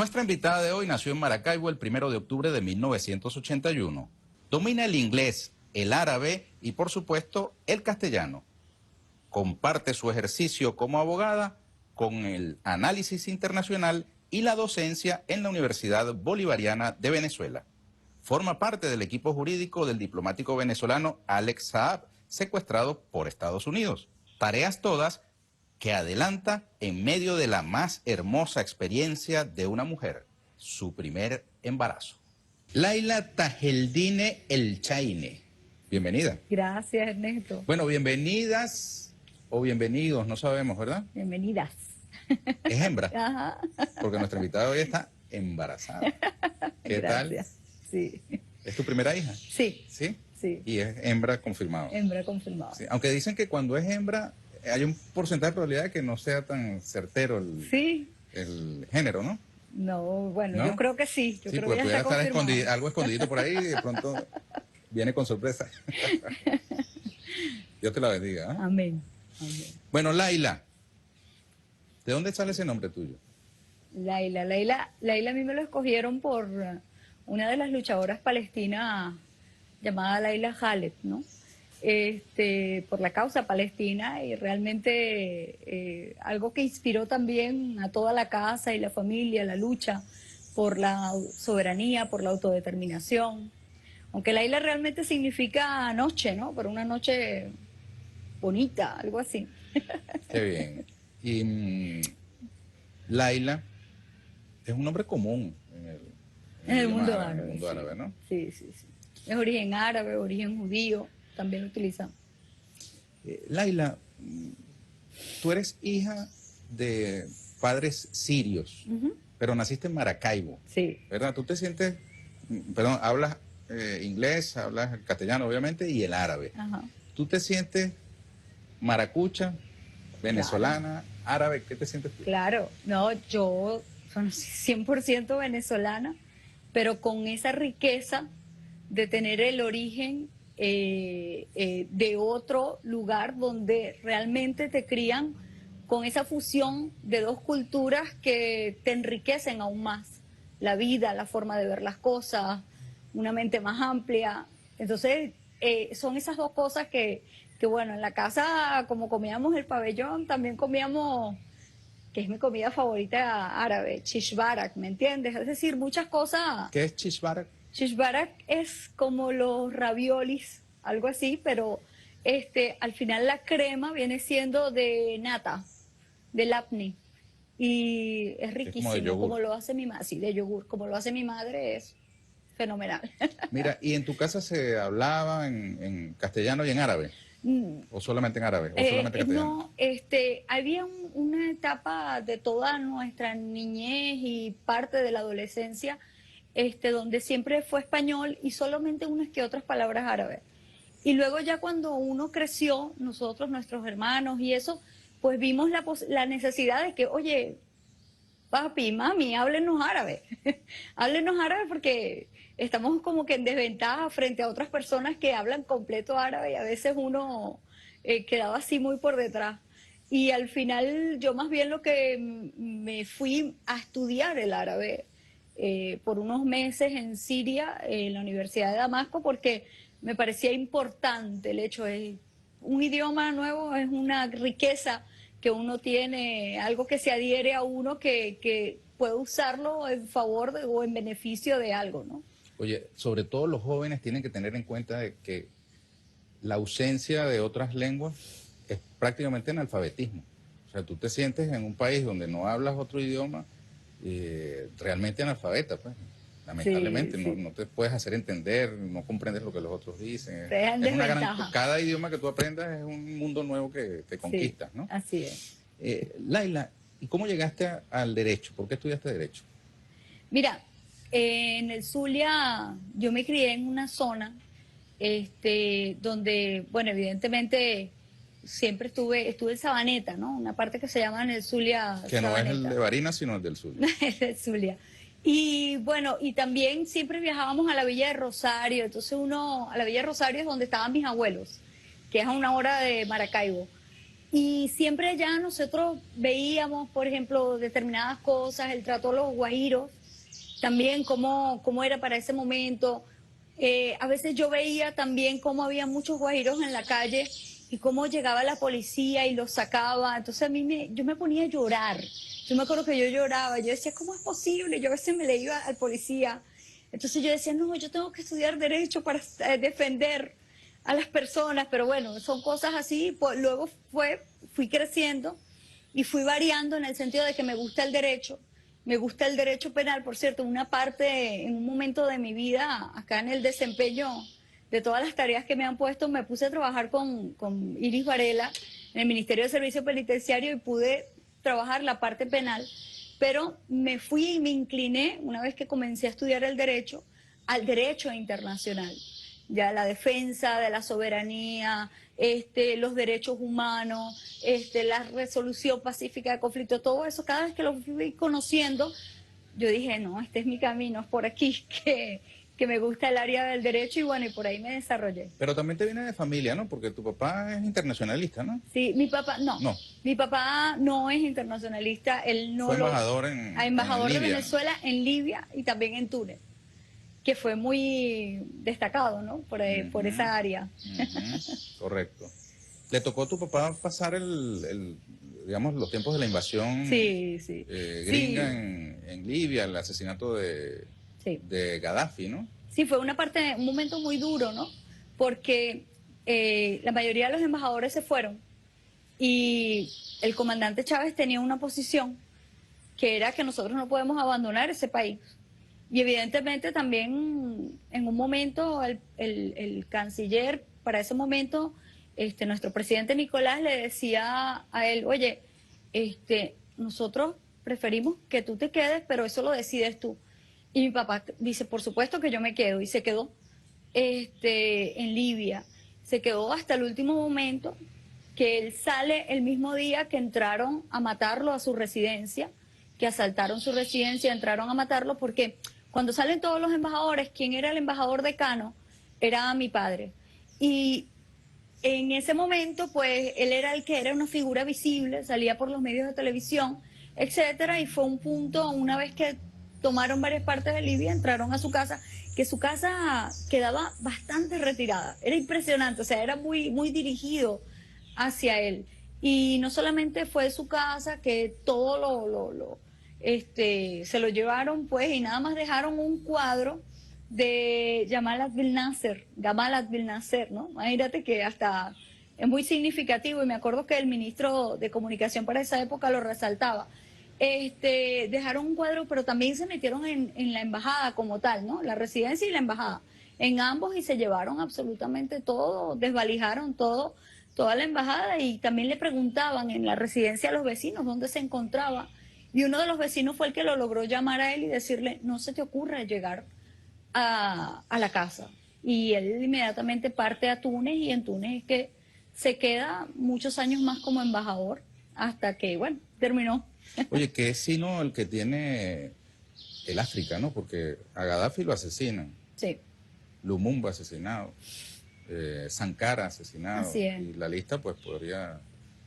Nuestra invitada de hoy nació en Maracaibo el 1 de octubre de 1981. Domina el inglés, el árabe y, por supuesto, el castellano. Comparte su ejercicio como abogada con el análisis internacional y la docencia en la Universidad Bolivariana de Venezuela. Forma parte del equipo jurídico del diplomático venezolano Alex Saab, secuestrado por Estados Unidos. Tareas todas que adelanta en medio de la más hermosa experiencia de una mujer, su primer embarazo. Laila Tajeldine El Chaine, bienvenida. Gracias, Ernesto. Bueno, bienvenidas o bienvenidos, no sabemos, ¿verdad? Bienvenidas. Es hembra, Ajá. porque nuestra invitada hoy está embarazada. ¿Qué Gracias. tal? Sí. ¿Es tu primera hija? Sí. ¿Sí? Sí. Y es hembra confirmado. Hembra confirmada. Sí, aunque dicen que cuando es hembra hay un porcentaje de probabilidad de que no sea tan certero el género, ¿no? No, bueno, ¿No? yo creo que sí. Yo Sí, creo porque que ya pudiera está estar confirmado. algo escondidito por ahí y de pronto viene con sorpresa. Dios te la bendiga. ¿Eh? Amén. Amén. Bueno, Laila, ¿de dónde sale ese nombre tuyo? Laila a mí me lo escogieron por una de las luchadoras palestinas llamada Laila Khaled, ¿no? Por la causa palestina y realmente algo que inspiró también a toda la casa y la familia, la lucha por la soberanía, por la autodeterminación. Aunque Laila realmente significa noche, ¿no? Pero una noche bonita, algo así. Qué bien. Y Laila es un nombre común En el mundo idioma árabe. en el mundo árabe, ¿no? Sí, sí, sí. Es origen árabe, origen judío, también lo utilizan. Laila, tú eres hija de padres sirios, pero naciste en Maracaibo, Sí. ¿verdad? Tú te sientes, perdón, hablas inglés, hablas el castellano, obviamente, y el árabe. Ajá. ¿Tú te sientes maracucha, venezolana, árabe? ¿Qué te sientes tú? Claro, no, yo soy 100% venezolana, pero con esa riqueza de tener el origen de otro lugar donde realmente te crían con esa fusión de dos culturas que te enriquecen aún más la vida, la forma de ver las cosas, una mente más amplia. Entonces, son esas dos cosas que bueno, en la casa, como comíamos el pabellón, también comíamos, que es mi comida favorita árabe, chishbarak, ¿me entiendes? Es decir, muchas cosas. ¿Qué es chishbarak? Chishbarak es como los raviolis, algo así, pero al final la crema viene siendo de nata, de lapni, y es riquísimo, como lo hace mi madre, sí, de yogur, como lo hace mi madre, es fenomenal. Mira, ¿y en tu casa se hablaba en castellano y en árabe? ¿O solamente en árabe? ¿O solamente castellano? No, había una etapa de toda nuestra niñez y parte de la adolescencia donde siempre fue español y solamente unas que otras palabras árabes. Y luego ya cuando uno creció, nosotros, nuestros hermanos y eso, pues vimos la necesidad de que, oye, papi, mami, háblenos árabe. Háblenos árabe porque estamos como que en desventaja frente a otras personas que hablan completo árabe y a veces uno quedaba así muy por detrás. Y al final yo más bien lo que me fui a estudiar el árabe por unos meses en Siria, en la Universidad de Damasco, porque me parecía importante el hecho de un idioma nuevo, es una riqueza que uno tiene, algo que se adhiere a uno que puede usarlo en favor o en beneficio de algo, ¿no? Oye, sobre todo los jóvenes tienen que tener en cuenta de que la ausencia de otras lenguas es prácticamente analfabetismo. O sea, tú te sientes en un país donde no hablas otro idioma realmente analfabeta, pues. Lamentablemente, sí. No te puedes hacer entender, no comprendes lo que los otros dicen. Es una cada idioma que tú aprendas es un mundo nuevo que te conquistas, ¿no? Así es. Laila, ¿y cómo llegaste al derecho? ¿Por qué estudiaste derecho? Mira, en el Zulia yo me crié en una zona donde, bueno, evidentemente siempre estuve en Sabaneta, ¿no? Una parte que se llama en el Zulia Que no Sabaneta. es el de Barinas, sino el del Zulia. El del Zulia. Y bueno, y también siempre viajábamos a la Villa de Rosario, entonces a la Villa de Rosario es donde estaban mis abuelos, que es a una hora de Maracaibo. Y siempre ya nosotros veíamos, por ejemplo, determinadas cosas, el trato a los guajiros, también cómo era para ese momento. A veces yo veía también cómo había muchos guajiros en la calle y cómo llegaba la policía y los sacaba. Entonces yo me ponía a llorar. Yo me acuerdo que yo lloraba. Yo decía, ¿cómo es posible? Yo a veces me le iba al policía. Entonces yo decía, no, yo tengo que estudiar derecho para defender a las personas. Pero bueno, son cosas así. Pues, luego fui creciendo y fui variando en el sentido de que me gusta el derecho. Me gusta el derecho penal, por cierto, una parte, en un momento de mi vida, acá en el desempeño de todas las tareas que me han puesto, me puse a trabajar con Iris Varela en el Ministerio de Servicio Penitenciario y pude trabajar la parte penal, pero me fui y me incliné, una vez que comencé a estudiar el derecho, al derecho internacional, ya la defensa de la soberanía, los derechos humanos, la resolución pacífica de conflictos, todo eso, cada vez que lo fui conociendo, yo dije, no, este es mi camino, es por aquí que me gusta el área del derecho y bueno, y por ahí me desarrollé. Pero también te viene de familia, ¿no? Porque tu papá es internacionalista, ¿no? Sí, No, mi papá no es internacionalista, él no fue lo... embajador en embajador de Libia. Venezuela en Libia y también en Túnez, que fue muy destacado, ¿no? Por Ujú, esa área. ujú, correcto. ¿Le tocó a tu papá pasar digamos, los tiempos de la invasión Sí, sí, gringa sí, en Libia, el asesinato sí. de Gaddafi, ¿no? Sí, fue un momento muy duro, ¿no? Porque la mayoría de los embajadores se fueron y el comandante Chávez tenía una posición que era que nosotros no podemos abandonar ese país. Y evidentemente también en un momento el canciller, para ese momento, nuestro presidente Nicolás le decía a él, oye, nosotros preferimos que tú te quedes, pero eso lo decides tú. Y mi papá dice, por supuesto que yo me quedo, y se quedó en Libia. Se quedó hasta el último momento, que él sale el mismo día que entraron a matarlo a su residencia, que asaltaron su residencia, entraron a matarlo, porque cuando salen todos los embajadores, quien era el embajador decano era mi padre. Y en ese momento, pues, él era el que era una figura visible, salía por los medios de televisión, etcétera, y fue un punto, una vez que tomaron varias partes de Libia, entraron a su casa, que su casa quedaba bastante retirada. Era impresionante, o sea, era muy, muy dirigido hacia él. Y no solamente fue su casa, que todo se lo llevaron, pues, y nada más dejaron un cuadro de Gamal Abdel Nasser, ¿no? Imagínate que hasta es muy significativo y me acuerdo que el ministro de Comunicación para esa época lo resaltaba. Dejaron un cuadro, pero también se metieron en la embajada como tal, ¿no? La residencia y la embajada, en ambos y se llevaron absolutamente todo, desvalijaron todo, toda la embajada y también le preguntaban en la residencia a los vecinos dónde se encontraba. Y uno de los vecinos fue el que lo logró llamar a él y decirle, no se te ocurra llegar a la casa. Y él inmediatamente parte a Túnez y en Túnez es que se queda muchos años más como embajador hasta que, bueno, terminó. Oye, que es sino el que tiene el África, ¿no? Porque a Gaddafi lo asesinan, Sí, Lumumba asesinado, Sankara asesinado, así es, y la lista pues podría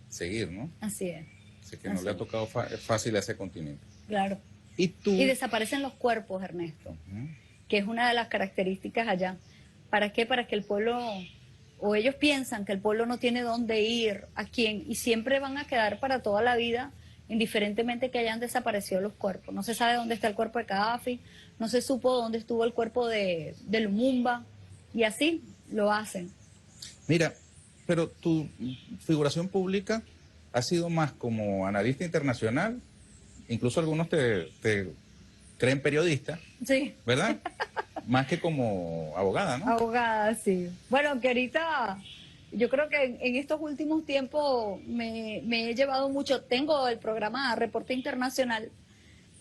seguir, ¿no? así es, Así que no así le ha es, tocado fácil a ese continente. claro. Y tú, Y desaparecen los cuerpos, Ernesto, ujú, que es una de las características allá. ¿Para qué? Para que el pueblo, o ellos piensan que el pueblo no tiene dónde ir, a quién, y siempre van a quedar para toda la vida, indiferentemente que hayan desaparecido los cuerpos. No se sabe dónde está el cuerpo de Gaddafi, no se supo dónde estuvo el cuerpo de Lumumba, y así lo hacen. mira, pero tu figuración pública ha sido más como analista internacional, incluso algunos te creen periodista, Sí. ¿verdad? Más que como abogada, ¿no? Abogada, sí. Bueno, que ahorita yo creo que en estos últimos tiempos me he llevado mucho. Tengo el programa Reporte Internacional,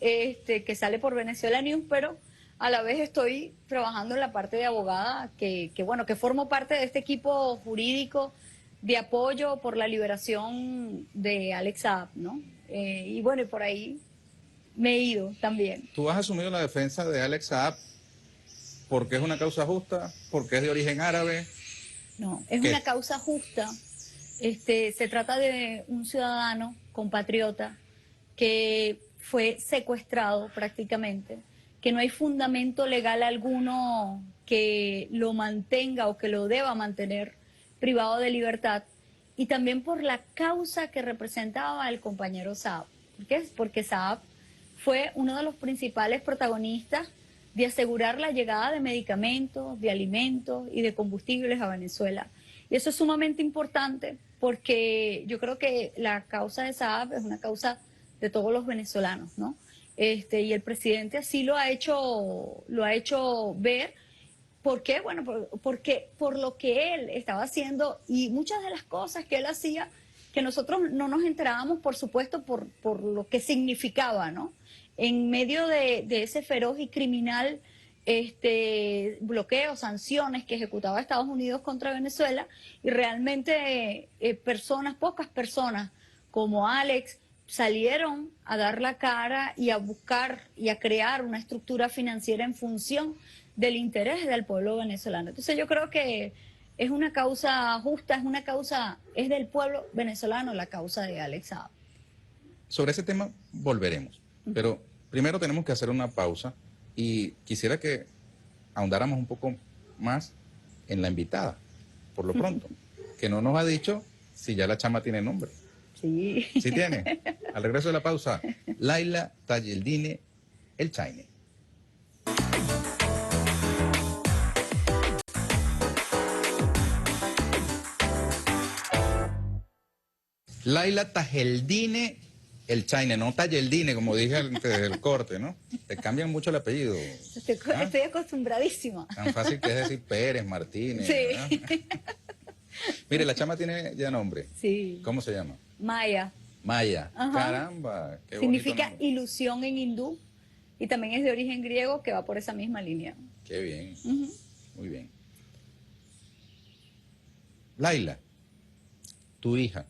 que sale por Venezuela News, pero a la vez estoy trabajando en la parte de abogada, bueno, que formo parte de este equipo jurídico de apoyo por la liberación de Alex Saab, ¿no? Y bueno, y por ahí me he ido también. Tú has asumido la defensa de Alex Saab porque es una causa justa, porque es de origen árabe, No, es que una causa justa Se trata de un ciudadano compatriota que fue secuestrado prácticamente, que no hay fundamento legal alguno que lo mantenga o que lo deba mantener privado de libertad, y también por la causa que representaba el compañero Saab. ¿Por qué? Porque Saab fue uno de los principales protagonistas de asegurar la llegada de medicamentos, de alimentos y de combustibles a Venezuela. Y eso es sumamente importante porque yo creo que la causa de Saab es una causa de todos los venezolanos, ¿no? Y el presidente así lo ha hecho ver. ¿Por qué? Bueno, porque por lo que él estaba haciendo y muchas de las cosas que él hacía, que nosotros no nos enterábamos, por supuesto, por lo que significaba, ¿no? En medio de ese feroz y criminal bloqueo, sanciones que ejecutaba Estados Unidos contra Venezuela, y realmente pocas personas como Alex salieron a dar la cara y a buscar y a crear una estructura financiera en función del interés del pueblo venezolano. Entonces yo creo que es una causa justa, es del pueblo venezolano la causa de Alex Saab. Sobre ese tema volveremos, pero primero tenemos que hacer una pausa y quisiera que ahondáramos un poco más en la invitada, por lo pronto, que no nos ha dicho si ya la chama tiene nombre. Sí. ¿Sí tiene? Al regreso de la pausa, Laila Tayeldine, el Chaine. Laila Tajeldine, el Chaine, no Tayeldine, como dije antes del corte, ¿no? Te cambian mucho el apellido. Estoy acostumbradísima. Tan fácil que es decir Pérez, Martínez. Sí. Mire, la chama tiene ya nombre. Sí. ¿Cómo se llama? Maya. Maya. Ajá. Caramba, qué Significa bonito nombre. ilusión en hindú y también es de origen griego, que va por esa misma línea. Qué bien. Uh-huh. Muy bien. Laila, tu hija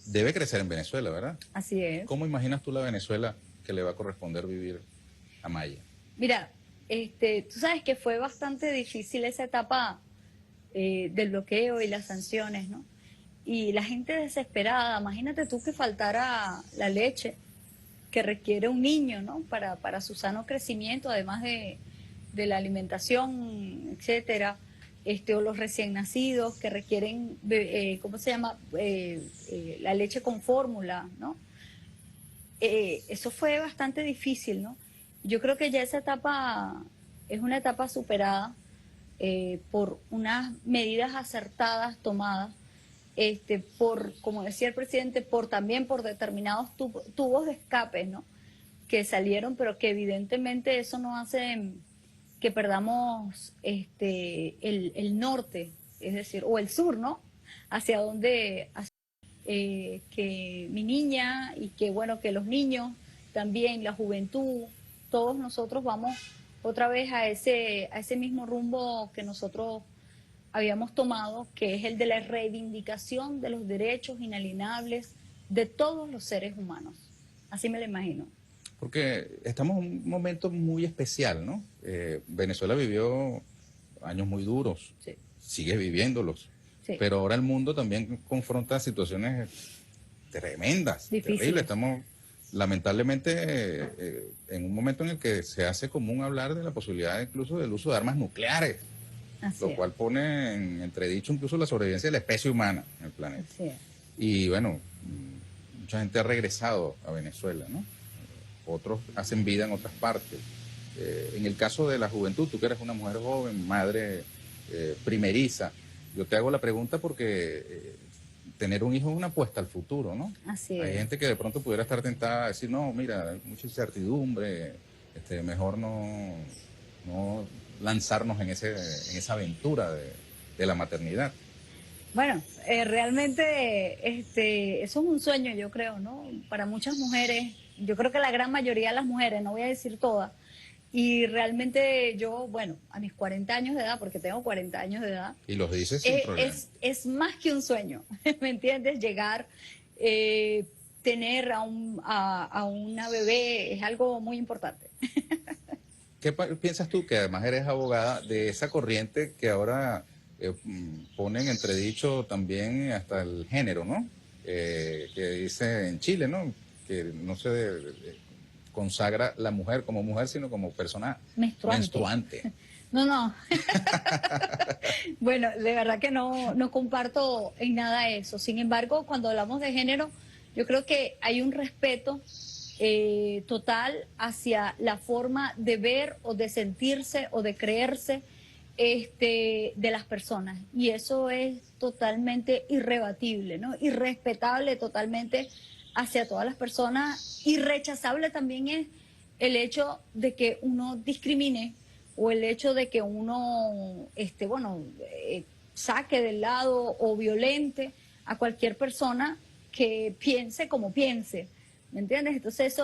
debe crecer en Venezuela, ¿verdad? Así es. ¿Cómo imaginas tú la Venezuela que le va a corresponder vivir a Maya? Mira, tú sabes que fue bastante difícil esa etapa del bloqueo y las sanciones, ¿no? Y la gente desesperada, imagínate tú que faltara la leche que requiere un niño, ¿no? Para su sano crecimiento, además de la alimentación, etcétera, o los recién nacidos que requieren, ¿cómo se llama? La leche con fórmula, ¿no? Eso fue bastante difícil, ¿no? Yo creo que ya esa etapa es una etapa superada por unas medidas acertadas tomadas, como decía el presidente, también por determinados tubos de escape, ¿no? Que salieron, pero que evidentemente eso no hace que perdamos el norte, es decir, o el sur, ¿no? Hacia donde que mi niña y que bueno, que los niños también, la juventud, todos nosotros vamos otra vez a ese mismo rumbo que nosotros habíamos tomado, que es el de la reivindicación de los derechos inalienables de todos los seres humanos. Así me lo imagino. Porque estamos en un momento muy especial, ¿no? Venezuela vivió años muy duros, Sí. sigue viviéndolos, sí. Pero ahora el mundo también confronta situaciones tremendas, difíciles. Terribles. Estamos lamentablemente en un momento en el que se hace común hablar de la posibilidad incluso del uso de armas nucleares. Así lo cual pone en entredicho incluso la sobrevivencia de la especie humana en el planeta. Así es. Y bueno, mucha gente ha regresado a Venezuela, ¿no? Otros hacen vida en otras partes. En el caso de la juventud, tú que eres una mujer joven, madre primeriza, yo te hago la pregunta porque tener un hijo es una apuesta al futuro, ¿no? Así es. Hay gente que de pronto pudiera estar tentada a decir, no, mira, hay mucha incertidumbre, mejor no lanzarnos en esa aventura de la maternidad. Bueno, realmente eso es un sueño, yo creo, ¿no? Para muchas mujeres, yo creo que la gran mayoría de las mujeres, no voy a decir todas, y realmente yo, bueno, a mis 40 años de edad, porque tengo 40 años de edad. Y los dices sin problema. Es más que un sueño, ¿me entiendes? Llegar, tener a una bebé es algo muy importante. ¿Qué piensas tú, que además eres abogada, de esa corriente que ahora ponen entredicho también hasta el género, ¿no? Que dice en Chile, ¿no? Que no se consagra la mujer como mujer, sino como persona Menstruante. menstruante. No, no. Bueno, de verdad que no comparto en nada eso. Sin embargo, cuando hablamos de género, yo creo que hay un respeto total hacia la forma de ver o de sentirse o de creerse de las personas. Y eso es totalmente irrebatible, ¿no? Irrespetable totalmente hacia todas las personas. Irrechazable también es el hecho de que uno discrimine o el hecho de que uno, saque del lado o violente a cualquier persona que piense como piense, ¿me entiendes? Entonces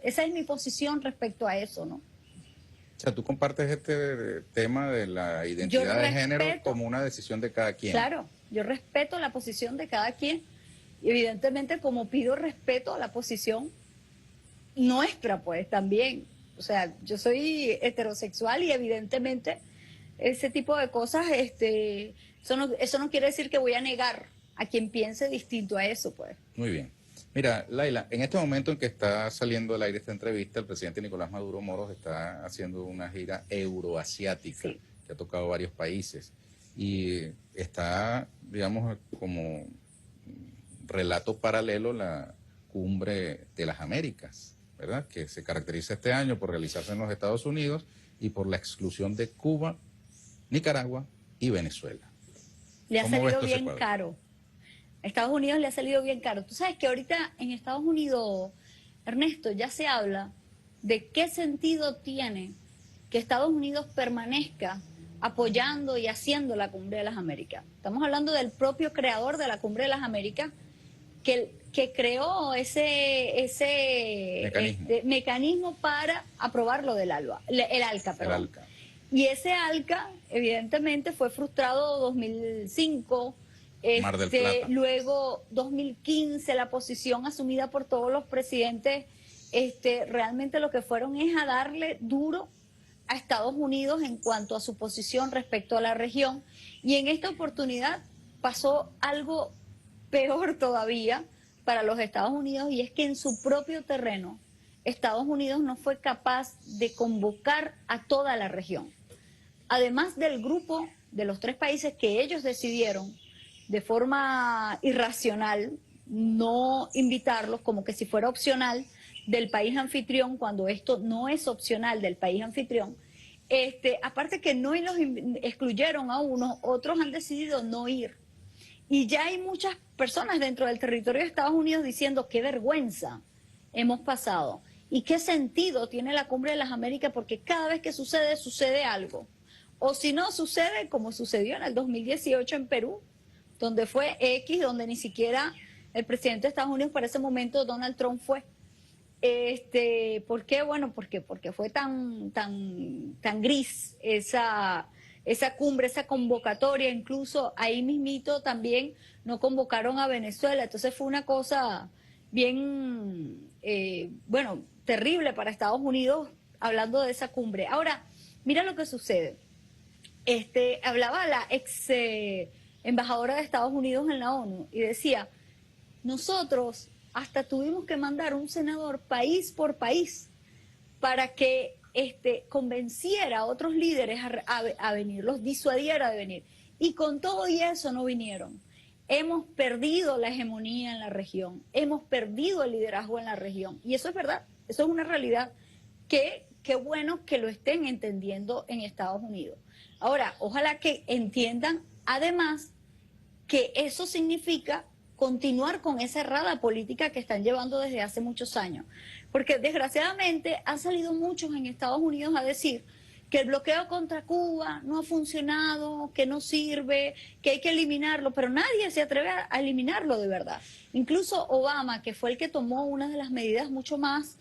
esa es mi posición respecto a eso, ¿no? O sea, tú compartes este tema de la Yo identidad de género respeto, como una decisión de cada quien. claro, yo respeto la posición de cada quien y evidentemente como pido respeto a la posición nuestra, pues también. O sea, yo soy heterosexual y evidentemente ese tipo de cosas, eso no quiere decir que voy a negar a quien piense distinto a eso, pues. Muy bien. Mira, Laila, en este momento en que está saliendo al aire esta entrevista, el presidente Nicolás Maduro Moros está haciendo una gira euroasiática Sí. que ha tocado varios países y está, digamos, como relato paralelo la cumbre de las Américas, ¿verdad? Que se caracteriza este año por realizarse en los Estados Unidos y por la exclusión de Cuba, Nicaragua y Venezuela. Le ha ¿Cómo ves salido tú ese bien cuadro? caro. A Estados Unidos le ha salido bien caro. Tú sabes que ahorita en Estados Unidos, Ernesto, ya se habla de qué sentido tiene que Estados Unidos permanezca apoyando y haciendo la Cumbre de las Américas. Estamos hablando del propio creador de la Cumbre de las Américas que creó Mecanismo, mecanismo para aprobar lo del el ALCA, el perdón. ALCA. Y ese ALCA, evidentemente, fue frustrado 2005, Mar del Plata. luego 2015, la posición asumida por todos los presidentes, realmente lo que fueron es a darle duro a Estados Unidos en cuanto a su posición respecto a la región. Y en esta oportunidad pasó algo peor todavía para los Estados Unidos, y es que en su propio terreno Estados Unidos no fue capaz de convocar a toda la región. Además del grupo de los 3 países que ellos decidieron de forma irracional no invitarlos, como que si fuera opcional del país anfitrión, cuando esto no es opcional del país anfitrión. Aparte que no los excluyeron a unos, otros han decidido no ir. Y ya hay muchas personas dentro del territorio de Estados Unidos diciendo qué vergüenza hemos pasado y qué sentido tiene la Cumbre de las Américas, porque cada vez que sucede, sucede algo. O si no, sucede como sucedió en el 2018 en Perú, donde fue X, donde ni siquiera el presidente de Estados Unidos para ese momento, Donald Trump, fue. ¿Por qué? Bueno, porque fue tan gris esa cumbre, esa convocatoria. Incluso ahí mismito también no convocaron a Venezuela. Entonces fue una cosa bien, terrible para Estados Unidos, hablando de esa cumbre. Ahora, mira lo que sucede. Hablaba la ex embajadora de Estados Unidos en la ONU y decía: nosotros hasta tuvimos que mandar un senador país por país para que convenciera a otros líderes a venir, los disuadiera de venir. Y con todo y eso no vinieron. Hemos perdido la hegemonía en la región, hemos perdido el liderazgo en la región. Y eso es verdad, eso es una realidad que qué bueno que lo estén entendiendo en Estados Unidos. Ahora, ojalá que entiendan además que eso significa continuar con esa errada política que están llevando desde hace muchos años. Porque desgraciadamente han salido muchos en Estados Unidos a decir que el bloqueo contra Cuba no ha funcionado, que no sirve, que hay que eliminarlo, pero nadie se atreve a eliminarlo de verdad. Incluso Obama, que fue el que tomó una de las medidas mucho más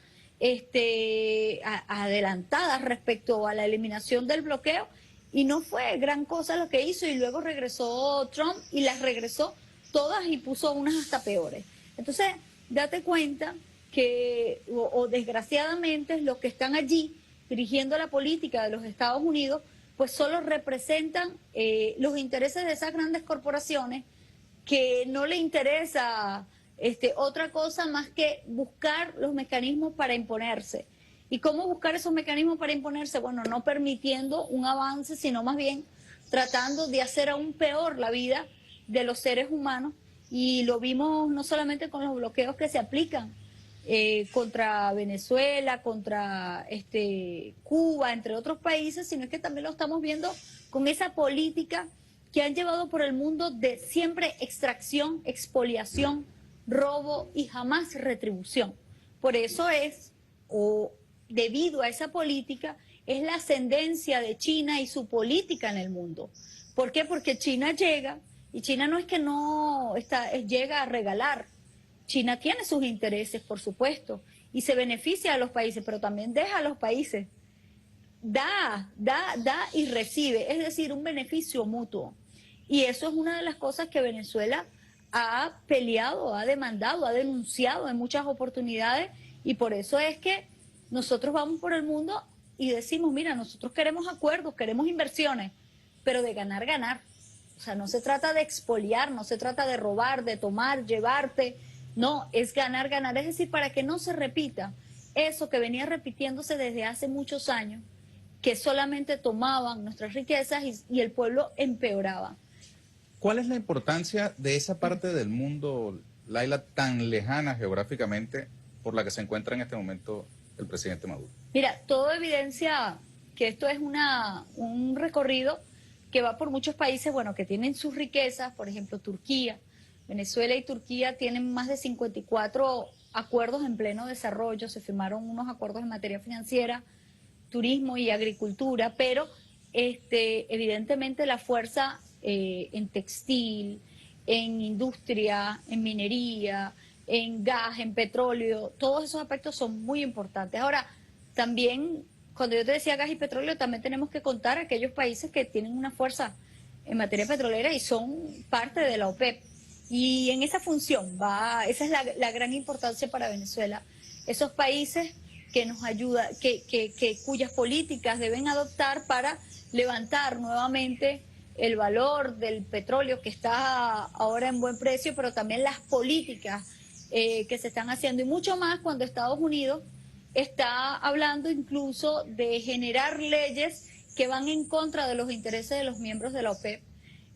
adelantadas respecto a la eliminación del bloqueo, y no fue gran cosa lo que hizo, y luego regresó Trump y las regresó todas y puso unas hasta peores. Entonces, date cuenta que, o desgraciadamente, los que están allí dirigiendo la política de los Estados Unidos pues solo representan los intereses de esas grandes corporaciones que no le interesa otra cosa más que buscar los mecanismos para imponerse. ¿Y cómo buscar esos mecanismos para imponerse? Bueno, no permitiendo un avance, sino más bien tratando de hacer aún peor la vida de los seres humanos. Y lo vimos no solamente con los bloqueos que se aplican contra Venezuela, contra Cuba, entre otros países, sino que también lo estamos viendo con esa política que han llevado por el mundo de siempre extracción, expoliación, robo y jamás retribución. Por eso es, o debido a esa política, es la ascendencia de China y su política en el mundo. ¿Por qué? Porque China llega, y China no es que no llega a regalar. China tiene sus intereses, por supuesto, y se beneficia a los países, pero también deja a los países. Da y recibe, es decir, un beneficio mutuo. Y eso es una de las cosas que Venezuela ha peleado, ha demandado, ha denunciado en muchas oportunidades, y por eso es que nosotros vamos por el mundo y decimos, mira, nosotros queremos acuerdos, queremos inversiones, pero de ganar, ganar. O sea, no se trata de expoliar, no se trata de robar, de tomar, llevarte, no, es ganar, ganar, es decir, para que no se repita eso que venía repitiéndose desde hace muchos años, que solamente tomaban nuestras riquezas y el pueblo empeoraba. ¿Cuál es la importancia de esa parte del mundo, Laila, tan lejana geográficamente por la que se encuentra en este momento el presidente Maduro? Mira, todo evidencia que esto es un recorrido que va por muchos países, bueno, que tienen sus riquezas, por ejemplo, Turquía. Venezuela y Turquía tienen más de 54 acuerdos en pleno desarrollo, se firmaron unos acuerdos en materia financiera, turismo y agricultura, pero evidentemente la fuerza en textil, en industria, en minería, en gas, en petróleo, todos esos aspectos son muy importantes. Ahora, también, cuando yo te decía gas y petróleo, también tenemos que contar aquellos países que tienen una fuerza en materia petrolera y son parte de la OPEP. Y en esa función esa es la gran importancia para Venezuela. Esos países que nos ayuda, cuyas políticas deben adoptar para levantar nuevamente el valor del petróleo que está ahora en buen precio, pero también las políticas que se están haciendo, y mucho más cuando Estados Unidos está hablando incluso de generar leyes que van en contra de los intereses de los miembros de la OPEP.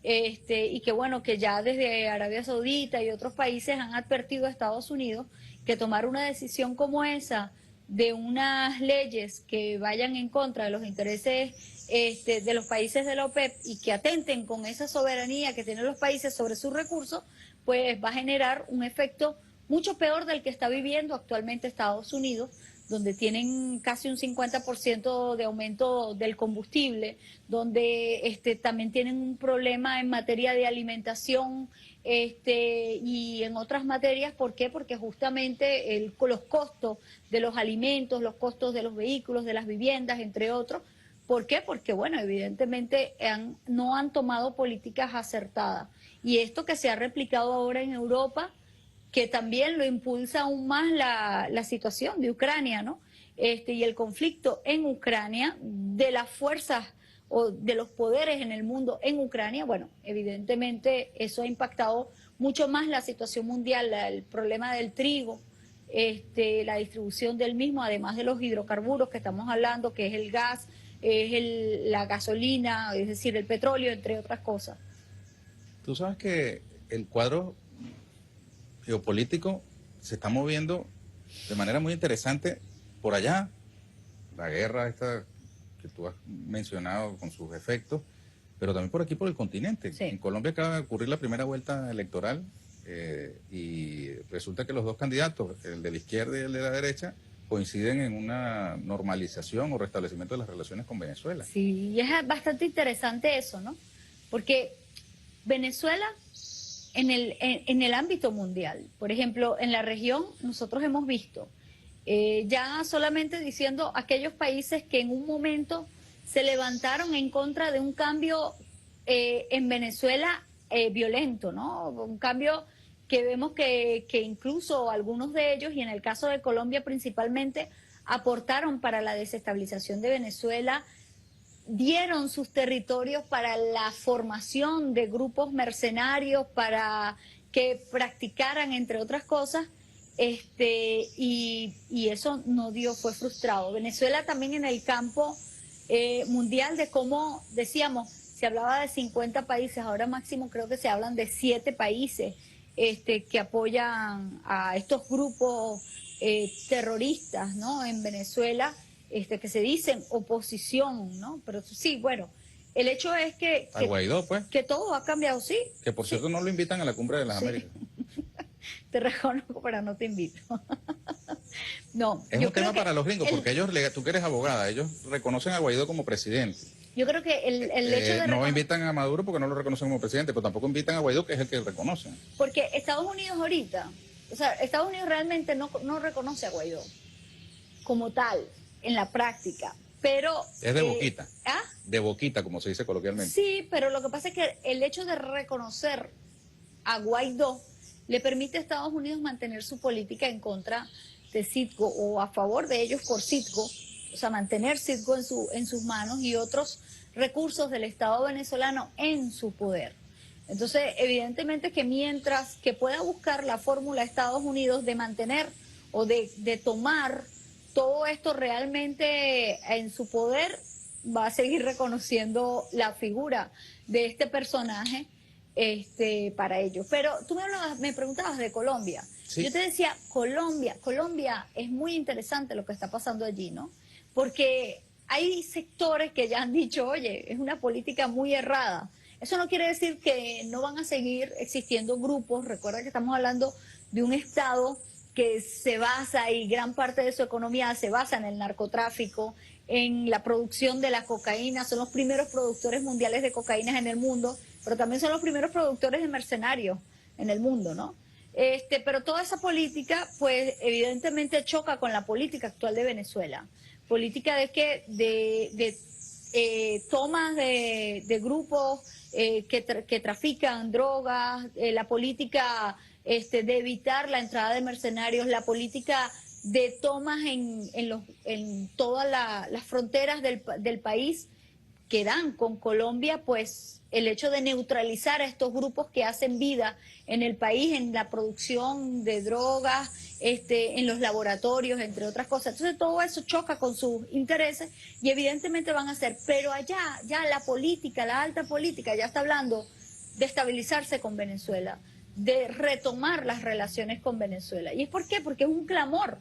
Y que bueno, que ya desde Arabia Saudita y otros países han advertido a Estados Unidos que tomar una decisión como esa de unas leyes que vayan en contra de los intereses de los países de la OPEP y que atenten con esa soberanía que tienen los países sobre sus recursos, pues va a generar un efecto mucho peor del que está viviendo actualmente Estados Unidos, donde tienen casi un 50% de aumento del combustible, donde también tienen un problema en materia de alimentación y en otras materias. ¿Por qué? Porque justamente los costos de los alimentos, los costos de los vehículos, de las viviendas, entre otros. ¿Por qué? Porque, bueno, evidentemente no han tomado políticas acertadas. Y esto que se ha replicado ahora en Europa, que también lo impulsa aún más la situación de Ucrania, ¿no? Y el conflicto en Ucrania, de las fuerzas o de los poderes en el mundo en Ucrania, bueno, evidentemente eso ha impactado mucho más la situación mundial, el problema del trigo, la distribución del mismo, además de los hidrocarburos que estamos hablando, que es el gas, es la gasolina, es decir, el petróleo, entre otras cosas. Tú sabes que el cuadro geopolítico se está moviendo de manera muy interesante por allá. La guerra esta que tú has mencionado con sus efectos, pero también por aquí, por el continente. Sí. En Colombia acaba de ocurrir la primera vuelta electoral y resulta que los dos candidatos, el de la izquierda y el de la derecha, coinciden en una normalización o restablecimiento de las relaciones con Venezuela. Sí, y es bastante interesante eso, ¿no? Porque Venezuela en el ámbito mundial, por ejemplo, en la región nosotros hemos visto, ya solamente diciendo aquellos países que en un momento se levantaron en contra de un cambio en Venezuela violento, ¿no? Un cambio que vemos que incluso algunos de ellos, y en el caso de Colombia principalmente, aportaron para la desestabilización de Venezuela dieron sus territorios para la formación de grupos mercenarios para que practicaran, entre otras cosas, y eso no dio, fue frustrado. Venezuela también en el campo mundial de cómo, decíamos, se hablaba de 50 países, ahora máximo creo que se hablan de 7 países que apoyan a estos grupos terroristas, ¿no? En Venezuela, que se dicen oposición, ¿no? Pero sí, bueno, el hecho es A Guaidó, pues, que todo ha cambiado, sí. que por cierto no lo invitan a la Cumbre de las Sí. Américas. Te reconozco, pero no te invito. No, Es yo un tema creo que para los gringos, el- porque ellos, tú que eres abogada, ellos reconocen a Guaidó como presidente. yo creo que el hecho de No invitan a Maduro porque no lo reconocen como presidente, pero tampoco invitan a Guaidó, que es el que reconocen. porque Estados Unidos ahorita, o sea, Estados Unidos realmente no reconoce a Guaidó como tal en la práctica, pero Es de boquita. ¿ah? De boquita, como se dice coloquialmente. Sí, pero lo que pasa es que el hecho de reconocer a Guaidó le permite a Estados Unidos mantener su política en contra de Citgo o a favor de ellos por Citgo, o sea, mantener Citgo en sus manos y otros recursos del Estado venezolano en su poder. Entonces, evidentemente que mientras que pueda buscar la fórmula Estados Unidos de mantener o de tomar todo esto realmente en su poder, va a seguir reconociendo la figura de este personaje para ellos. Pero tú me preguntabas de Colombia. Sí. Yo te decía, Colombia es muy interesante lo que está pasando allí, ¿no? Porque hay sectores que ya han dicho, oye, es una política muy errada. Eso no quiere decir que no van a seguir existiendo grupos. Recuerda que estamos hablando de un Estado que se basa y gran parte de su economía se basa en el narcotráfico, en la producción de la cocaína. Son los primeros productores mundiales de cocaína en el mundo, pero también son los primeros productores de mercenarios en el mundo, ¿no? Pero toda esa política, pues evidentemente choca con la política actual de Venezuela. Política de tomas de grupos que trafican drogas, la política de evitar la entrada de mercenarios, la política de tomas en todas las fronteras del país que dan con Colombia, pues el hecho de neutralizar a estos grupos que hacen vida en el país, en la producción de drogas, en los laboratorios, entre otras cosas. Entonces todo eso choca con sus intereses y evidentemente van a hacer, pero allá ya la política, la alta política ya está hablando de estabilizarse con Venezuela, de retomar las relaciones con Venezuela. ¿Y es por qué? Porque es un clamor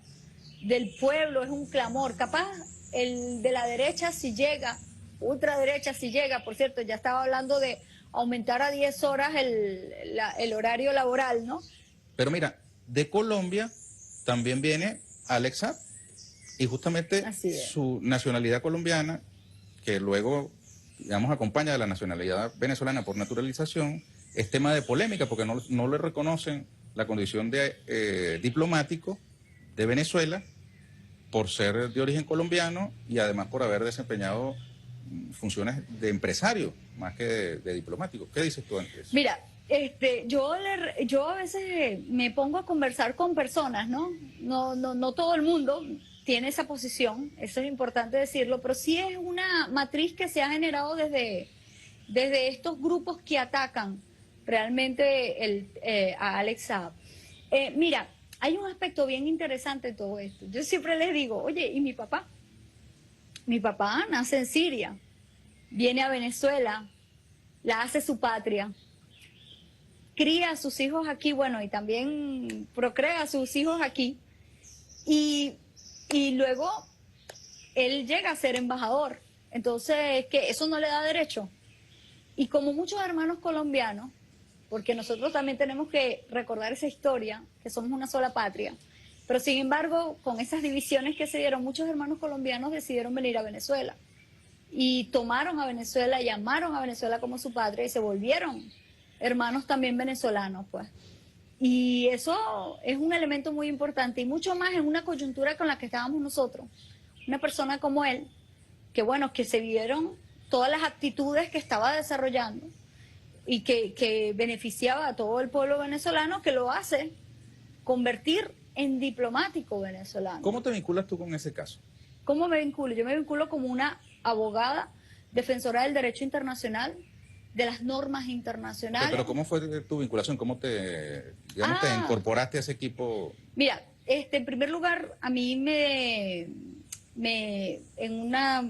del pueblo, es un clamor. Capaz el de la derecha si llega, ultraderecha si llega, por cierto, ya estaba hablando de aumentar a 10 horas el horario laboral, ¿no? Pero mira, de Colombia también viene Alex Saab, y justamente su nacionalidad colombiana, que luego, digamos, acompaña de la nacionalidad venezolana por naturalización, es tema de polémica porque no le reconocen la condición de diplomático de Venezuela por ser de origen colombiano y además por haber desempeñado funciones de empresario más que de diplomático. ¿Qué dices tú ante eso? Mira, yo a veces me pongo a conversar con personas, ¿no? No todo el mundo tiene esa posición, eso es importante decirlo, pero sí es una matriz que se ha generado desde estos grupos que atacan realmente a Alex Saab. Mira, hay un aspecto bien interesante de todo esto. Yo siempre les digo, oye, ¿y mi papá? Mi papá nace en Siria, viene a Venezuela, la hace su patria, cría a sus hijos aquí, bueno, y también procrea a sus hijos aquí, y luego él llega a ser embajador. Entonces, ¿qué? Eso no le da derecho. Y como muchos hermanos colombianos, porque nosotros también tenemos que recordar esa historia, que somos una sola patria, pero sin embargo, con esas divisiones que se dieron, muchos hermanos colombianos decidieron venir a Venezuela y tomaron a Venezuela, llamaron a Venezuela como su patria y se volvieron hermanos también venezolanos, pues. Y eso es un elemento muy importante y mucho más en una coyuntura con la que estábamos nosotros. Una persona como él, que bueno, que se vieron todas las actitudes que estaba desarrollando y que beneficiaba a todo el pueblo venezolano, que lo hace convertir en diplomático venezolano. ¿Cómo te vinculas tú con ese caso? ¿Cómo me vinculo? Yo me vinculo como una abogada defensora del derecho internacional, de las normas internacionales. Pero ¿cómo fue tu vinculación? ¿Cómo digamos, te incorporaste a ese equipo? Mira, en primer lugar, a mí me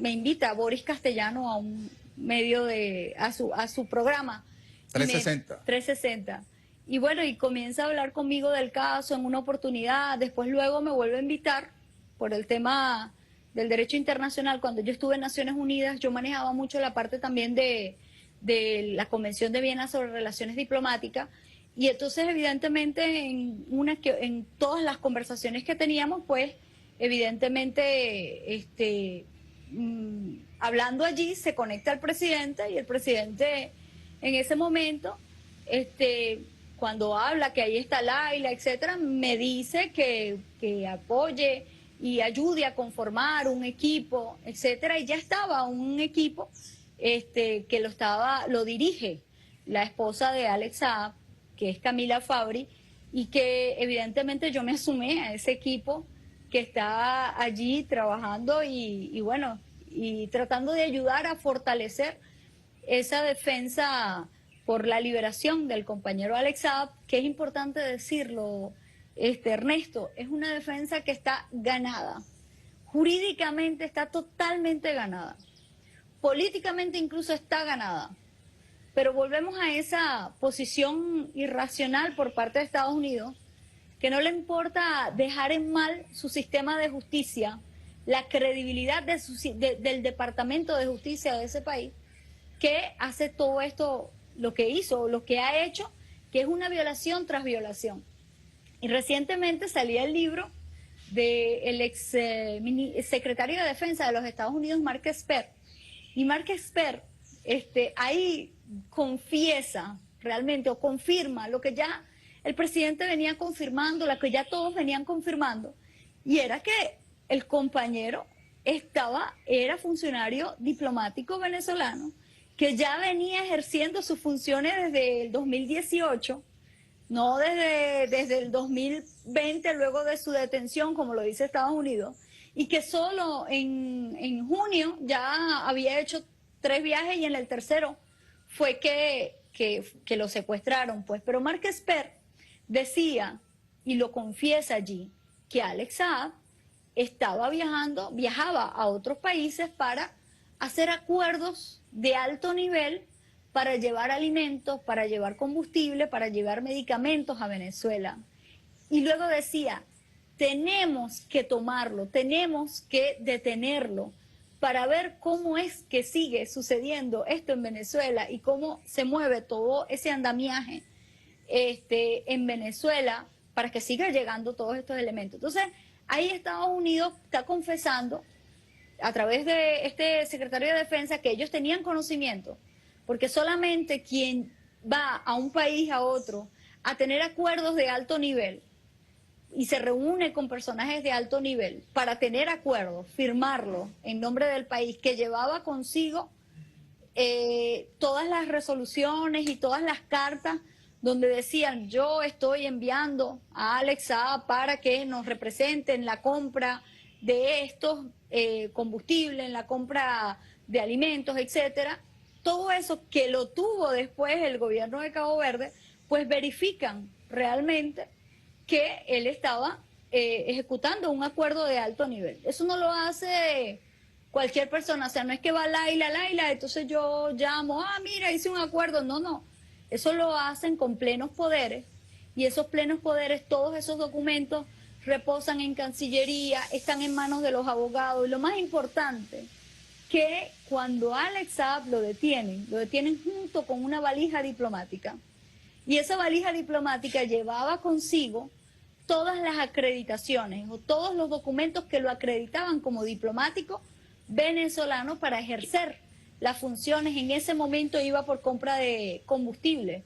invita Boris Castellano a un medio a su programa. 360. 360. Y bueno, y comienza a hablar conmigo del caso en una oportunidad, después luego me vuelve a invitar por el tema del derecho internacional. Cuando yo estuve en Naciones Unidas, yo manejaba mucho la parte también de la Convención de Viena sobre Relaciones Diplomáticas, y entonces evidentemente en todas las conversaciones que teníamos, pues evidentemente hablando allí se conecta el presidente, y el presidente en ese momento, cuando habla que ahí está Laila, etcétera, me dice que apoye y ayude a conformar un equipo, etcétera, y ya estaba un equipo que lo dirige la esposa de Alex Saab, que es Camila Fabri, y que evidentemente yo me sumé a ese equipo que está allí trabajando y bueno, y tratando de ayudar a fortalecer esa defensa por la liberación del compañero Alex Saab, que es importante decirlo, Ernesto, es una defensa que está ganada. Jurídicamente está totalmente ganada. Políticamente incluso está ganada. Pero volvemos a esa posición irracional por parte de Estados Unidos, que no le importa dejar en mal su sistema de justicia, la credibilidad del Departamento de Justicia de ese país, que hace todo esto, lo que hizo, lo que ha hecho, que es una violación tras violación. Y recientemente salía el libro del ex secretario de Defensa de los Estados Unidos, Mark Esper. Y Mark Esper ahí confiesa realmente o confirma lo que ya el presidente venía confirmando, lo que ya todos venían confirmando, y era que el compañero era funcionario diplomático venezolano que ya venía ejerciendo sus funciones desde el 2018, no desde el 2020, luego de su detención, como lo dice Estados Unidos, y que solo en junio ya había hecho 3 viajes y en el tercero fue que lo secuestraron, pues. Pero Mark Esper decía, y lo confiesa allí, que Alex Saab viajaba a otros países para hacer acuerdos de alto nivel para llevar alimentos, para llevar combustible, para llevar medicamentos a Venezuela. Y luego decía, tenemos que tomarlo, tenemos que detenerlo para ver cómo es que sigue sucediendo esto en Venezuela y cómo se mueve todo ese andamiaje en Venezuela para que siga llegando todos estos elementos. Entonces, ahí Estados Unidos está confesando a través de este secretario de Defensa que ellos tenían conocimiento, porque solamente quien va a un país a otro a tener acuerdos de alto nivel y se reúne con personajes de alto nivel para tener acuerdos, firmarlos en nombre del país, que llevaba consigo todas las resoluciones y todas las cartas donde decían, yo estoy enviando a Alex Saab para que nos represente en la compra de estos combustibles, en la compra de alimentos, etcétera. Todo eso que lo tuvo después el gobierno de Cabo Verde, pues verifican realmente que él estaba ejecutando un acuerdo de alto nivel. Eso no lo hace cualquier persona, o sea, no es que va Laila, entonces yo llamo, mira, hice un acuerdo. No, eso lo hacen con plenos poderes, y esos plenos poderes, todos esos documentos reposan en Cancillería, están en manos de los abogados, y lo más importante, que cuando a Alex Saab lo detienen junto con una valija diplomática, y esa valija diplomática llevaba consigo todas las acreditaciones o todos los documentos que lo acreditaban como diplomático venezolano para ejercer las funciones. En ese momento iba por compra de combustible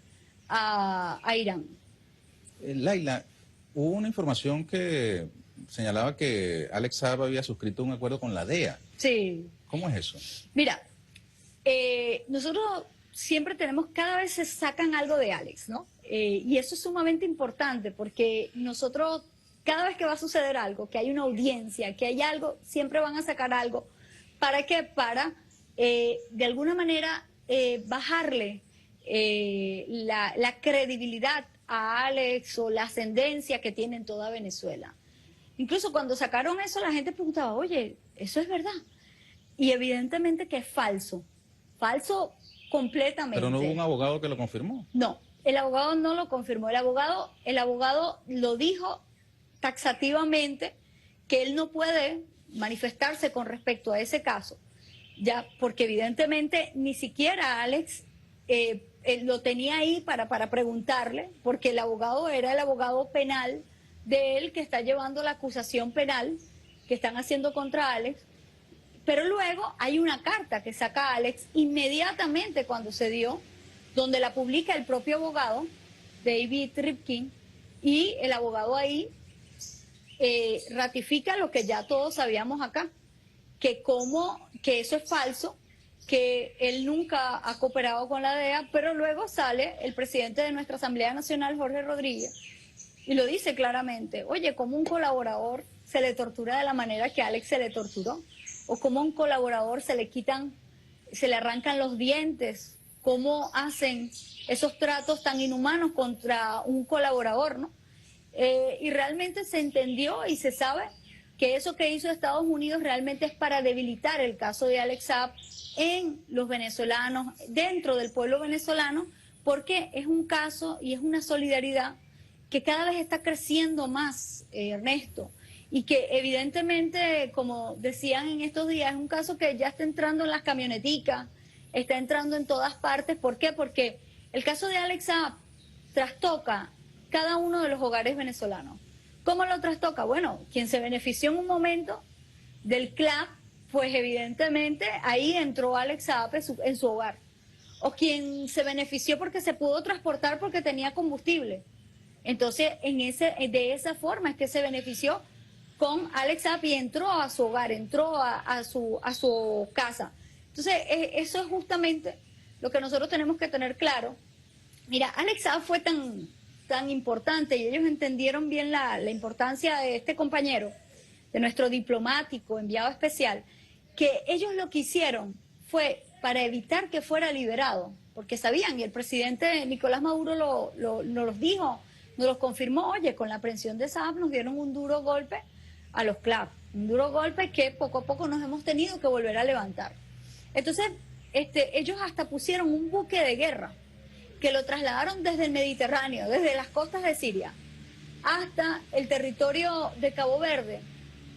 a Irán. Laila, hubo una información que señalaba que Alex Saab había suscrito un acuerdo con la DEA. Sí. ¿Cómo es eso? Mira, nosotros siempre cada vez se sacan algo de Alex, ¿no? Y eso es sumamente importante porque nosotros, cada vez que va a suceder algo, que hay una audiencia, que hay algo, siempre van a sacar algo. ¿Para qué? Para de alguna manera bajarle la credibilidad a Alex o la ascendencia que tiene en toda Venezuela. Incluso cuando sacaron eso, la gente preguntaba, oye, ¿eso es verdad? Y evidentemente que es falso, falso Pero no hubo completamente. un abogado que lo confirmó. No, el abogado no lo confirmó. El abogado lo dijo taxativamente que él no puede manifestarse con respecto a ese caso, ya, porque evidentemente ni siquiera Alex lo tenía ahí para preguntarle, porque el abogado era el abogado penal de él que está llevando la acusación penal que están haciendo contra Alex. Pero luego hay una carta que saca Alex inmediatamente cuando se dio, donde la publica el propio abogado, David Ripkin, y el abogado ahí ratifica lo que ya todos sabíamos acá, que eso es falso, que él nunca ha cooperado con la DEA, pero luego sale el presidente de nuestra Asamblea Nacional, Jorge Rodríguez, y lo dice claramente, oye, ¿cómo un colaborador se le tortura de la manera que Alex se le torturó? ¿O cómo a un colaborador se le arrancan los dientes? ¿Cómo hacen esos tratos tan inhumanos contra un colaborador, no? Y realmente se entendió y se sabe que eso que hizo Estados Unidos realmente es para debilitar el caso de Alex Saab en los venezolanos, dentro del pueblo venezolano, porque es un caso y es una solidaridad que cada vez está creciendo más, Ernesto, y que evidentemente, como decían en estos días, es un caso que ya está entrando en las camioneticas, está entrando en todas partes. ¿Por qué? Porque el caso de Alex Saab trastoca cada uno de los hogares venezolanos. ¿Cómo lo trastoca? Bueno, quien se benefició en un momento del CLAP, pues evidentemente ahí entró Alex Saab en su hogar. O quien se benefició porque se pudo transportar porque tenía combustible. Entonces, de esa forma es que se benefició con Alex Saab y entró a su hogar, entró a su casa. Entonces, eso es justamente lo que nosotros tenemos que tener claro. Mira, Alex Saab fue tan importante y ellos entendieron bien la importancia de este compañero, de nuestro diplomático enviado especial, que ellos lo que hicieron fue para evitar que fuera liberado, porque sabían, y el presidente Nicolás Maduro nos los dijo, nos los confirmó, oye, con la aprehensión de Saab nos dieron un duro golpe a los CLAP, un duro golpe que poco a poco nos hemos tenido que volver a levantar. Entonces, ellos hasta pusieron un buque de guerra que lo trasladaron desde el Mediterráneo, desde las costas de Siria, hasta el territorio de Cabo Verde,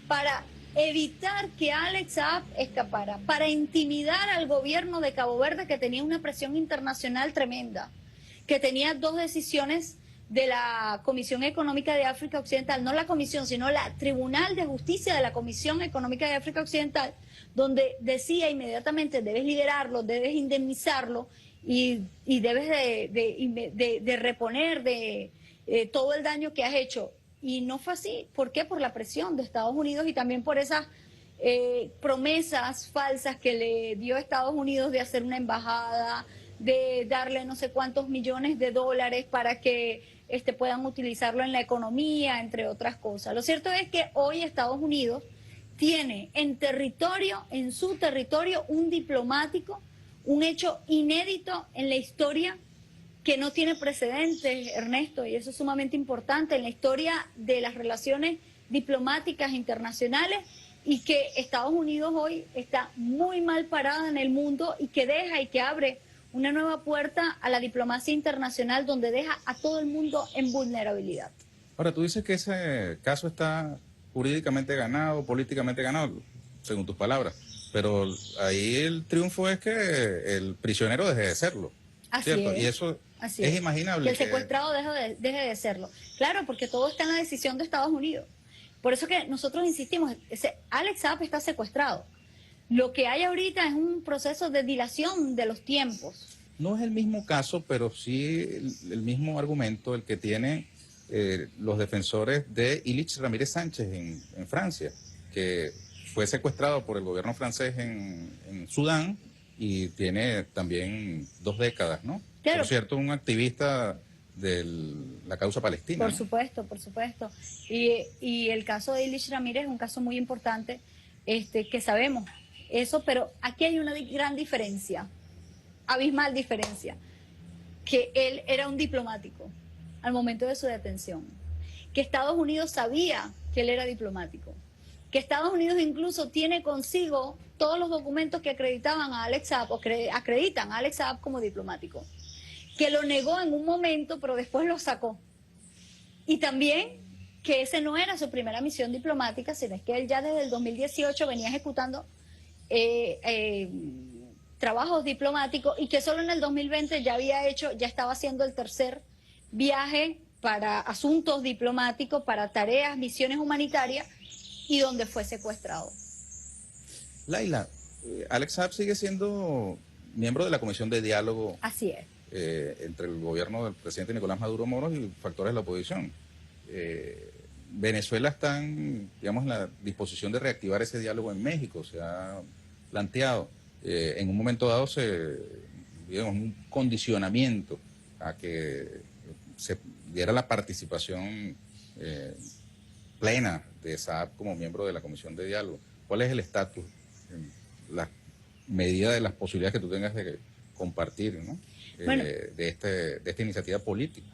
para evitar que Alex Saab escapara, para intimidar al gobierno de Cabo Verde, que tenía una presión internacional tremenda, que tenía 2 decisiones de la Comisión Económica de África Occidental, no la Comisión, sino la Tribunal de Justicia de la Comisión Económica de África Occidental, donde decía inmediatamente, debes liberarlo, debes indemnizarlo y debes de reponer todo el daño que has hecho. Y no fue así. ¿Por qué? Por la presión de Estados Unidos y también por esas promesas falsas que le dio Estados Unidos de hacer una embajada, de darle no sé cuántos millones de dólares para que puedan utilizarlo en la economía, entre otras cosas. Lo cierto es que hoy Estados Unidos tiene en su territorio, un diplomático, un hecho inédito en la historia que no tiene precedentes, Ernesto, y eso es sumamente importante en la historia de las relaciones diplomáticas internacionales, y que Estados Unidos hoy está muy mal parada en el mundo y que deja y que abre una nueva puerta a la diplomacia internacional, donde deja a todo el mundo en vulnerabilidad. Ahora, tú dices que ese caso está jurídicamente ganado, políticamente ganado, según tus palabras, pero ahí el triunfo es que el prisionero deje de serlo, Así ¿cierto? es. Y eso Así es es. imaginable. Que el secuestrado deje de serlo. Claro, porque todo está en la decisión de Estados Unidos. Por eso que nosotros insistimos, Alex Saab está secuestrado. Lo que hay ahorita es un proceso de dilación de los tiempos. No es el mismo caso, pero sí el mismo argumento, el que tienen los defensores de Ilich Ramírez Sánchez en Francia, que fue secuestrado por el gobierno francés en Sudán y tiene también 2 décadas, ¿no? Claro. Por cierto, un activista de la causa palestina. Por ¿no? supuesto, por supuesto. Y el caso de Ilich Ramírez es un caso muy importante, que sabemos eso, pero aquí hay una gran diferencia, abismal diferencia, que él era un diplomático al momento de su detención, que Estados Unidos sabía que él era diplomático, que Estados Unidos incluso tiene consigo todos los documentos que acreditaban a Alex Saab o acreditan a Alex Saab como diplomático, que lo negó en un momento, pero después lo sacó. Y también que ese no era su primera misión diplomática, sino es que él ya desde el 2018 venía ejecutando trabajos diplomáticos y que solo en el 2020 ya estaba haciendo el tercer viaje para asuntos diplomáticos, para tareas, misiones humanitarias, y donde fue secuestrado. Laila, Alex Saab sigue siendo miembro de la Comisión de Diálogo. Así es. Entre el gobierno del presidente Nicolás Maduro Moros y factores de la oposición. Venezuela está digamos, en la disposición de reactivar ese diálogo en México, se ha planteado. En un momento dado digamos, un condicionamiento a que se diera la participación plena de Saab como miembro de la Comisión de Diálogo. ¿Cuál es el estatus, la medida de las posibilidades que tú tengas de compartir, ¿no? Bueno, de esta iniciativa política?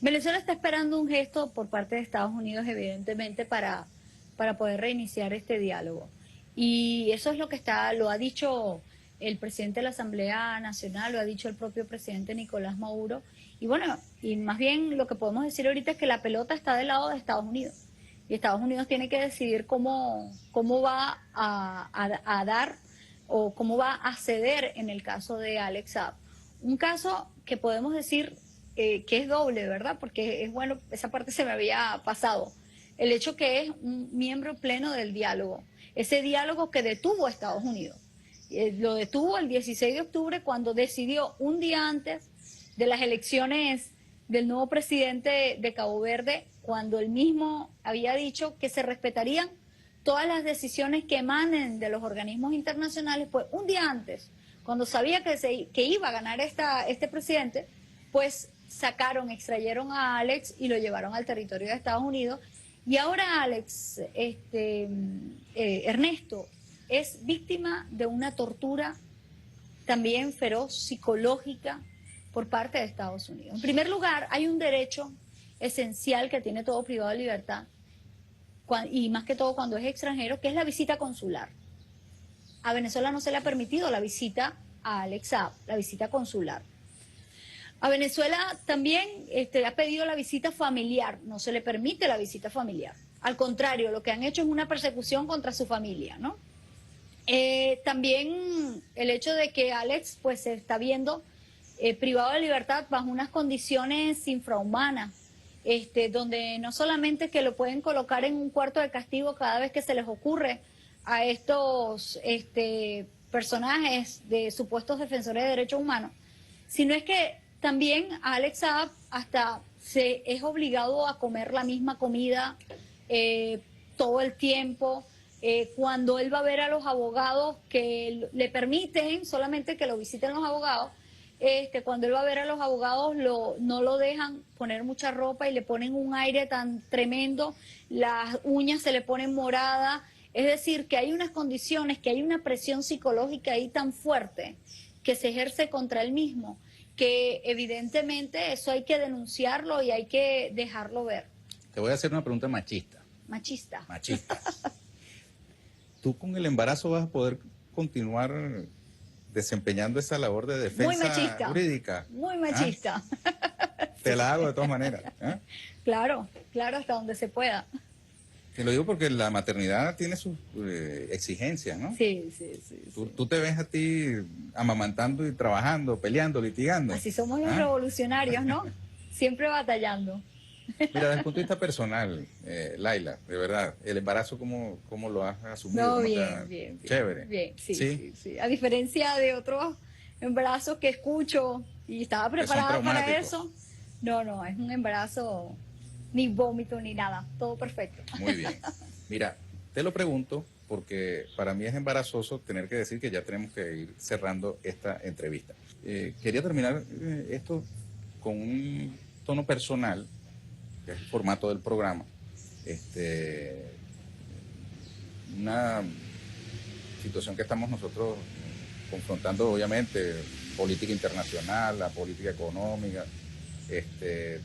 Venezuela está esperando un gesto por parte de Estados Unidos, evidentemente, para poder reiniciar este diálogo. Y eso es lo ha dicho el presidente de la Asamblea Nacional, lo ha dicho el propio presidente Nicolás Maduro. Y bueno, y más bien lo que podemos decir ahorita es que la pelota está del lado de Estados Unidos. Y Estados Unidos tiene que decidir cómo va a dar o cómo va a ceder en el caso de Alex Saab. Un caso que podemos decir que es doble, ¿verdad? Porque es bueno, esa parte se me había pasado. El hecho que es un miembro pleno del diálogo, ese diálogo que detuvo a Estados Unidos. Lo detuvo el 16 de octubre cuando decidió un día antes de las elecciones del nuevo presidente de Cabo Verde, cuando él mismo había dicho que se respetarían todas las decisiones que emanen de los organismos internacionales, pues un día antes, cuando sabía que iba a ganar este presidente, pues extrayeron a Alex y lo llevaron al territorio de Estados Unidos. Y ahora Alex, Ernesto, es víctima de una tortura también feroz, psicológica, por parte de Estados Unidos. En primer lugar, hay un derecho esencial que tiene todo privado de libertad, y más que todo cuando es extranjero, que es la visita consular. A Venezuela no se le ha permitido la visita a Alex Saab, la visita consular. A Venezuela también ha pedido la visita familiar, no se le permite la visita familiar. Al contrario, lo que han hecho es una persecución contra su familia, ¿no? También el hecho de que Alex pues se está viendo privado de libertad bajo unas condiciones infrahumanas, donde no solamente que lo pueden colocar en un cuarto de castigo cada vez que se les ocurre a estos personajes de supuestos defensores de derechos humanos, sino es que también a Alex Saab hasta se es obligado a comer la misma comida todo el tiempo. Cuando él va a ver a los abogados que le permiten solamente que lo visiten los abogados, cuando él va a ver a los abogados no lo dejan poner mucha ropa y le ponen un aire tan tremendo, las uñas se le ponen moradas, es decir, que hay unas condiciones, que hay una presión psicológica ahí tan fuerte que se ejerce contra él mismo, que evidentemente eso hay que denunciarlo y hay que dejarlo ver. Te voy a hacer una pregunta machista. Machista. Machista. ¿Tú con el embarazo vas a poder continuar desempeñando esa labor de defensa jurídica? Muy machista. Te la hago de todas maneras. Claro, hasta donde se pueda. Te lo digo porque la maternidad tiene sus exigencias, ¿no? Sí. Tú te ves a ti amamantando y trabajando, peleando, litigando. Así somos los revolucionarios, ¿no? Siempre batallando. Mira, desde el punto de vista personal, Laila, de verdad, el embarazo, ¿cómo lo has asumido? No, bien. Chévere. Bien, sí. A diferencia de otros embarazos que escucho y estaba preparada para eso, no, es un embarazo, ni vómito ni nada, todo perfecto. Muy bien. Mira, te lo pregunto porque para mí es embarazoso tener que decir que ya tenemos que ir cerrando esta entrevista. Quería terminar esto con un tono personal, que es el formato del programa, una situación que estamos nosotros confrontando, obviamente, política internacional, la política económica,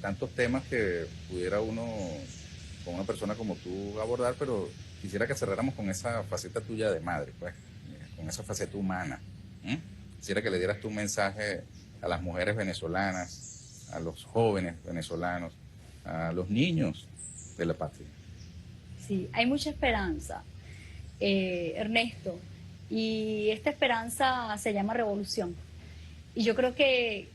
tantos temas que pudiera uno, con una persona como tú, abordar, pero quisiera que cerráramos con esa faceta tuya de madre, pues, con esa faceta humana. ¿Mm? Quisiera que le dieras tu mensaje a las mujeres venezolanas, a los jóvenes venezolanos, a los niños de la patria. Sí, hay mucha esperanza, Ernesto, y esta esperanza se llama revolución. Y yo creo que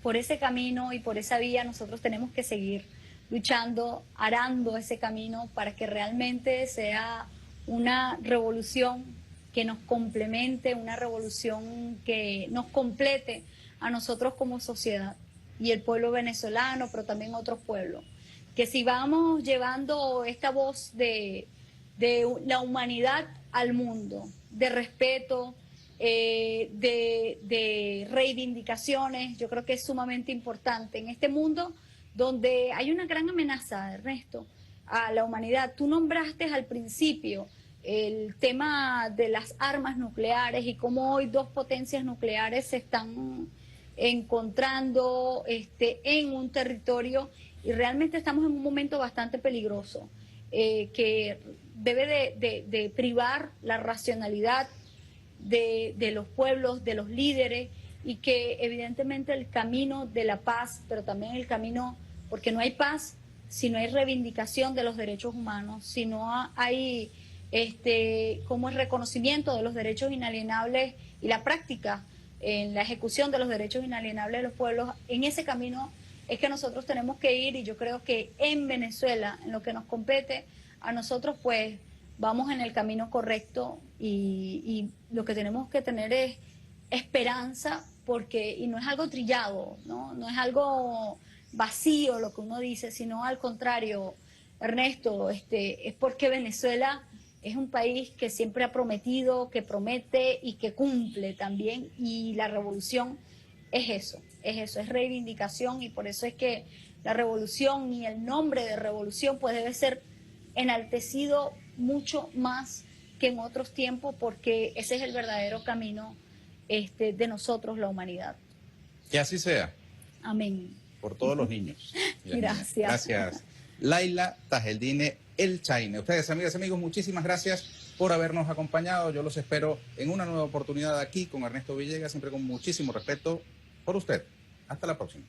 por ese camino y por esa vía nosotros tenemos que seguir luchando, arando ese camino para que realmente sea una revolución que nos complemente, una revolución que nos complete a nosotros como sociedad y el pueblo venezolano, pero también otros pueblos. Que si vamos llevando esta voz de la humanidad al mundo, de respeto, de reivindicaciones, yo creo que es sumamente importante en este mundo donde hay una gran amenaza, Ernesto, a la humanidad. Tú nombraste al principio el tema de las armas nucleares y cómo hoy dos potencias nucleares se están encontrando en un territorio y realmente estamos en un momento bastante peligroso que debe de privar la racionalidad de los pueblos, de los líderes, y que evidentemente el camino de la paz, pero también el camino, porque no hay paz si no hay reivindicación de los derechos humanos, si no hay como el reconocimiento de los derechos inalienables y la práctica en la ejecución de los derechos inalienables de los pueblos. En ese camino es que nosotros tenemos que ir, y yo creo que en Venezuela, en lo que nos compete a nosotros, pues vamos en el camino correcto y lo que tenemos que tener es esperanza, porque, y no es algo trillado, no es algo vacío lo que uno dice, sino al contrario, Ernesto, es porque Venezuela es un país que siempre ha prometido, que promete y que cumple también, y la revolución es reivindicación, y por eso es que la revolución y el nombre de revolución pues debe ser enaltecido mucho más que en otros tiempos, porque ese es el verdadero camino de nosotros, la humanidad. Que así sea, Amén. por todos los niños y las niñas. Gracias. Gracias. Laila Tajeldine El Chaine. Ustedes, amigas y amigos, muchísimas gracias por habernos acompañado. Yo los espero en una nueva oportunidad aquí con Ernesto Villegas, siempre con muchísimo respeto por usted. Hasta la próxima.